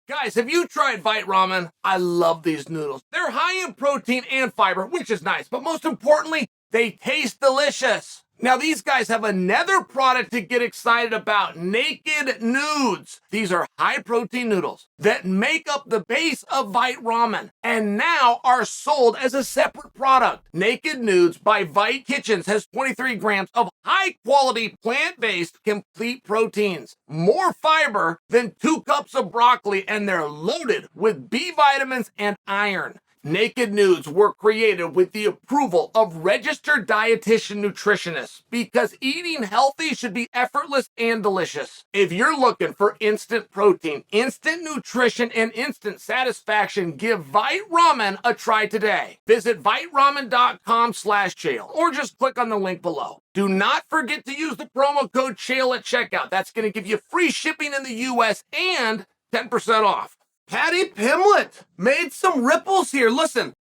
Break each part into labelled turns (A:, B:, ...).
A: Guys, have you tried Vite Ramen? I love these noodles. They're high in protein and fiber, which is nice, but most importantly, they taste delicious. Now, these guys have another product to get excited about, Naked Nudes. These are high-protein noodles that make up the base of Vite Ramen and now are sold as a separate product. Naked Nudes by Vite Kitchens has 23 grams of high-quality plant-based complete proteins, more fiber than 2 cups of broccoli, and they're loaded with B vitamins and iron. Naked Nudes were created with the approval of registered dietitian nutritionists because eating healthy should be effortless and delicious. If you're looking for instant protein, instant nutrition, and instant satisfaction, give Vite Ramen a try today. Visit viteramen.com/Chael or just click on the link below. Do not forget to use the promo code Chael at checkout. That's going to give you free shipping in the US and 10% off. Paddy Pimblett made some ripples here. Listen,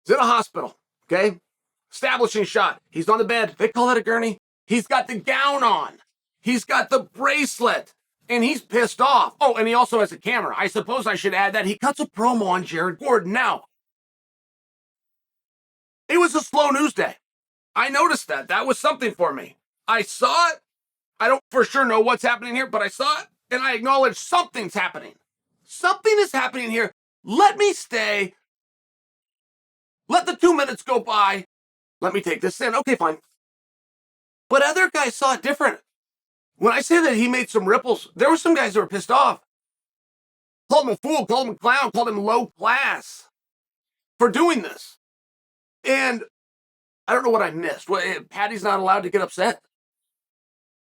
A: he's in a hospital, okay? Establishing shot. He's on the bed. They call that a gurney. He's got the gown on. He's got the bracelet. And he's pissed off. Oh, and he also has a camera. I suppose I should add that. He cuts a promo on Jared Gordon. Now, it was a slow news day. I noticed that. That was something for me. I saw it. I don't for sure know what's happening here, but I saw it, and I acknowledge something's happening. Something is happening here. Let me stay. Let the 2 minutes go by. Let me take this in. Okay, fine. But other guys saw it different. When I say that he made some ripples, there were some guys that were pissed off. Called him a fool, called him a clown, called him low class for doing this. And I don't know what I missed. Paddy's not allowed to get upset?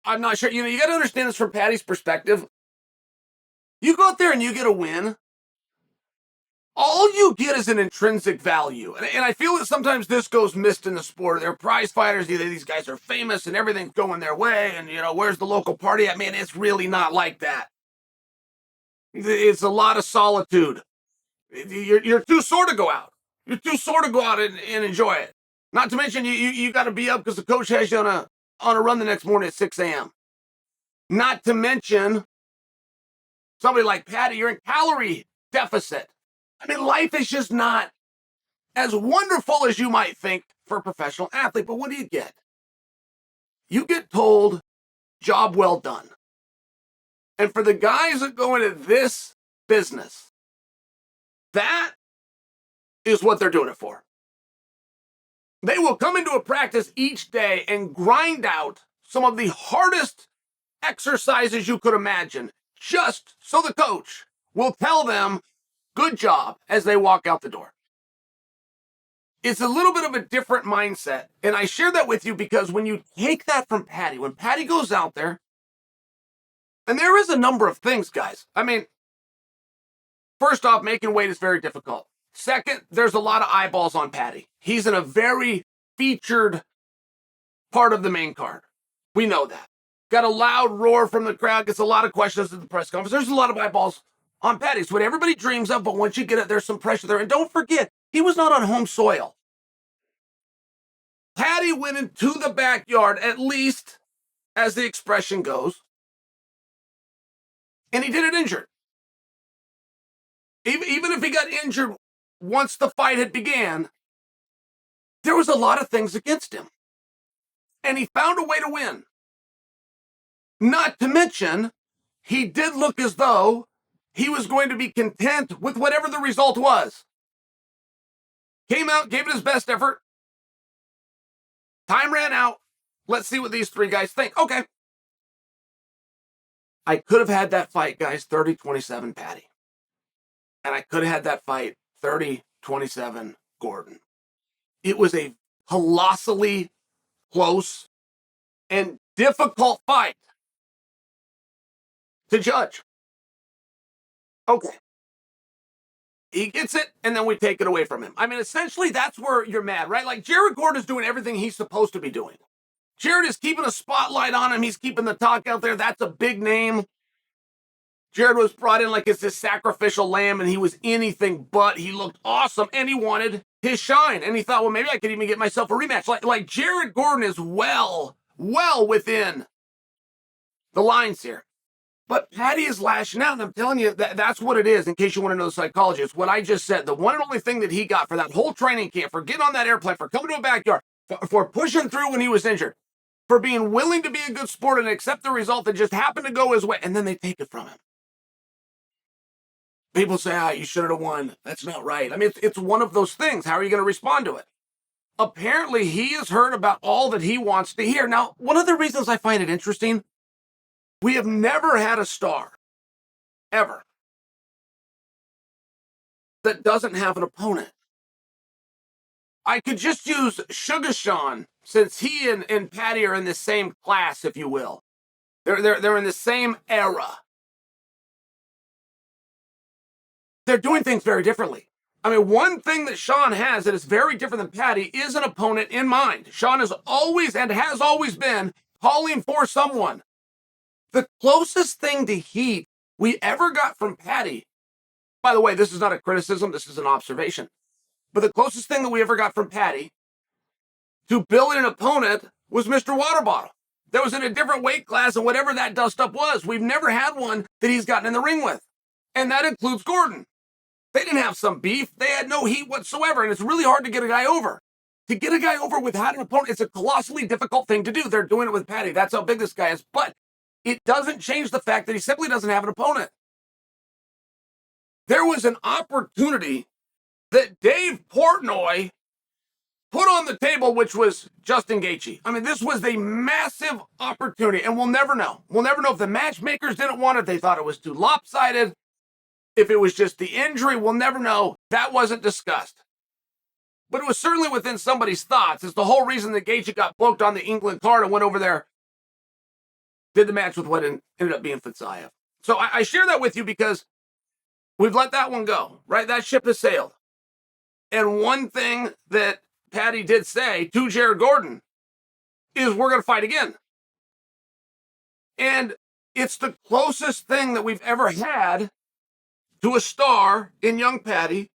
A: I'm not sure. You got to understand this from Paddy's perspective. You go out there and you get a win, all you get is an intrinsic value. And I feel that sometimes this goes missed in the sport. They're prize fighters. These guys are famous and everything's going their way. And, where's the local party at? Man, it's really not like that. It's a lot of solitude. You're too sore to go out. You're too sore to go out and enjoy it. Not to mention, you got to be up because the coach has you on a run the next morning at 6 a.m. Not to mention, somebody like Paddy, you're in calorie deficit. I mean, life is just not as wonderful as you might think for a professional athlete. But what do you get? You get told, job well done. And for the guys that go into this business, that is what they're doing it for. They will come into a practice each day and grind out some of the hardest exercises you could imagine, just so the coach will tell them, good job, as they walk out the door. It's a little bit of a different mindset. And I share that with you because when you take that from Paddy, when Paddy goes out there, and there is a number of things, guys. I mean, first off, making weight is very difficult. Second, there's a lot of eyeballs on Paddy. He's in a very featured part of the main card. We know that. Got a loud roar from the crowd, gets a lot of questions at the press conference. There's a lot of eyeballs on Paddy. It's what everybody dreams of, but once you get it, there's some pressure there. And don't forget, he was not on home soil. Paddy went into the backyard, at least as the expression goes, and he did it injured. Even if he got injured once the fight had began, there was a lot of things against him. And he found a way to win. Not to mention, he did look as though he was going to be content with whatever the result was. Came out, gave it his best effort. Time ran out. Let's see what these three guys think. Okay. I could have had that fight, guys, 30-27 Paddy. And I could have had that fight 30-27 Gordon. It was a colossally close and difficult fight to judge. Okay. He gets it, and then we take it away from him. I mean, essentially, that's where you're mad, right? Like, Jared Gordon is doing everything he's supposed to be doing. Jared is keeping a spotlight on him. He's keeping the talk out there. That's a big name. Jared was brought in like it's this sacrificial lamb, and he was anything but. He looked awesome, and he wanted his shine. And he thought, well, maybe I could even get myself a rematch. Like Jared Gordon is well within the lines here. But Paddy is lashing out, and I'm telling you, that's what it is, in case you want to know the psychology. It's what I just said. The one and only thing that he got for that whole training camp, for getting on that airplane, for coming to a backyard, for pushing through when he was injured, for being willing to be a good sport and accept the result that just happened to go his way, and then they take it from him. People say, you should have won. That's not right. I mean, it's one of those things. How are you going to respond to it? Apparently, he has heard about all that he wants to hear. Now, one of the reasons I find it interesting, we have never had a star, ever, that doesn't have an opponent. I could just use Sugar Sean, since he and Paddy are in the same class, if you will. They're in the same era. They're doing things very differently. I mean, one thing that Sean has that is very different than Paddy is an opponent in mind. Sean is always and has always been calling for someone. The closest thing to heat we ever got from Paddy, by the way, this is not a criticism, this is an observation, but the closest thing that we ever got from Paddy to building an opponent was Mr. Water Bottle. That was in a different weight class and whatever that dust-up was. We've never had one that he's gotten in the ring with, and that includes Gordon. They didn't have some beef. They had no heat whatsoever, and it's really hard to get a guy over. To get a guy over without an opponent, it's a colossally difficult thing to do. They're doing it with Paddy. That's how big this guy is. But it doesn't change the fact that he simply doesn't have an opponent. There was an opportunity that Dave Portnoy put on the table, which was Justin Gaethje. I mean, this was a massive opportunity, and we'll never know. We'll never know if the matchmakers didn't want it. They thought it was too lopsided. If it was just the injury, we'll never know. That wasn't discussed. But it was certainly within somebody's thoughts. It's the whole reason that Gaethje got booked on the England card and went over there, did the match with what ended up being Fitzayev. So I share that with you because we've let that one go, right? That ship has sailed. And one thing that Paddy did say to Jared Gordon is, we're going to fight again. And it's the closest thing that we've ever had to a star in young Paddy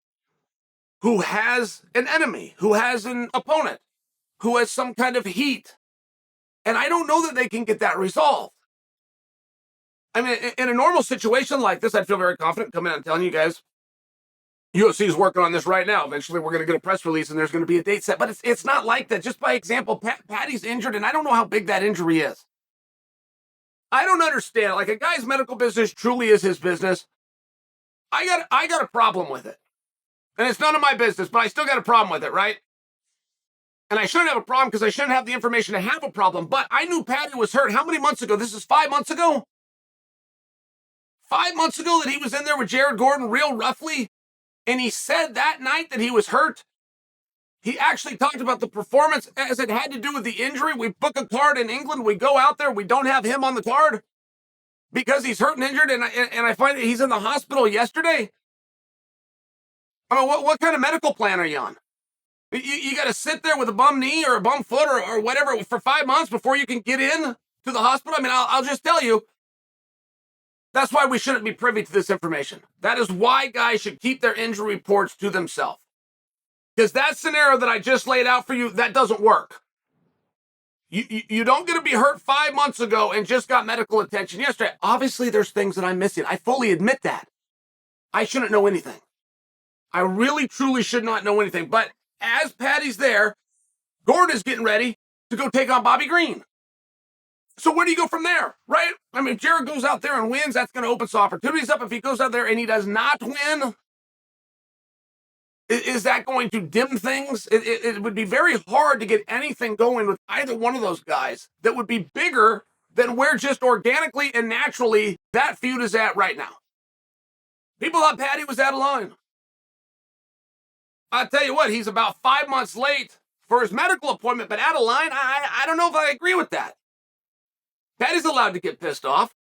A: who has an enemy, who has an opponent, who has some kind of heat. And I don't know that they can get that resolved. I mean, in a normal situation like this, I'd feel very confident coming out and telling you guys, UFC is working on this right now. Eventually, we're going to get a press release and there's going to be a date set. But it's not like that. Just by example, Paddy's injured, and I don't know how big that injury is. I don't understand. Like, a guy's medical business truly is his business. I got a problem with it. And it's none of my business, but I still got a problem with it, right? And I shouldn't have a problem because I shouldn't have the information to have a problem. But I knew Paddy was hurt how many months ago? This is 5 months ago? 5 months ago that he was in there with Jared Gordon real roughly. And he said that night that he was hurt. He actually talked about the performance as it had to do with the injury. We book a card in England. We go out there. We don't have him on the card because he's hurt and injured. And I find that he's in the hospital yesterday. I mean, what kind of medical plan are you on? You got to sit there with a bum knee or a bum foot or whatever for 5 months before you can get in to the hospital? I mean, I'll just tell you, that's why we shouldn't be privy to this information. That is why guys should keep their injury reports to themselves. Because that scenario that I just laid out for you, that doesn't work. You don't get to be hurt 5 months ago and just got medical attention yesterday. Obviously, there's things that I'm missing. I fully admit that. I shouldn't know anything. I really, truly should not know anything. But as Paddy's there, Gordon is getting ready to go take on Bobby Green. So where do you go from there, right? I mean, if Jared goes out there and wins, that's going to open some opportunities up. If he goes out there and he does not win, is that going to dim things? It would be very hard to get anything going with either one of those guys that would be bigger than where just organically and naturally that feud is at right now. People thought Paddy was out of line. I'll tell you what, he's about 5 months late for his medical appointment, but out of line, I don't know if I agree with that. Paddy's allowed to get pissed off.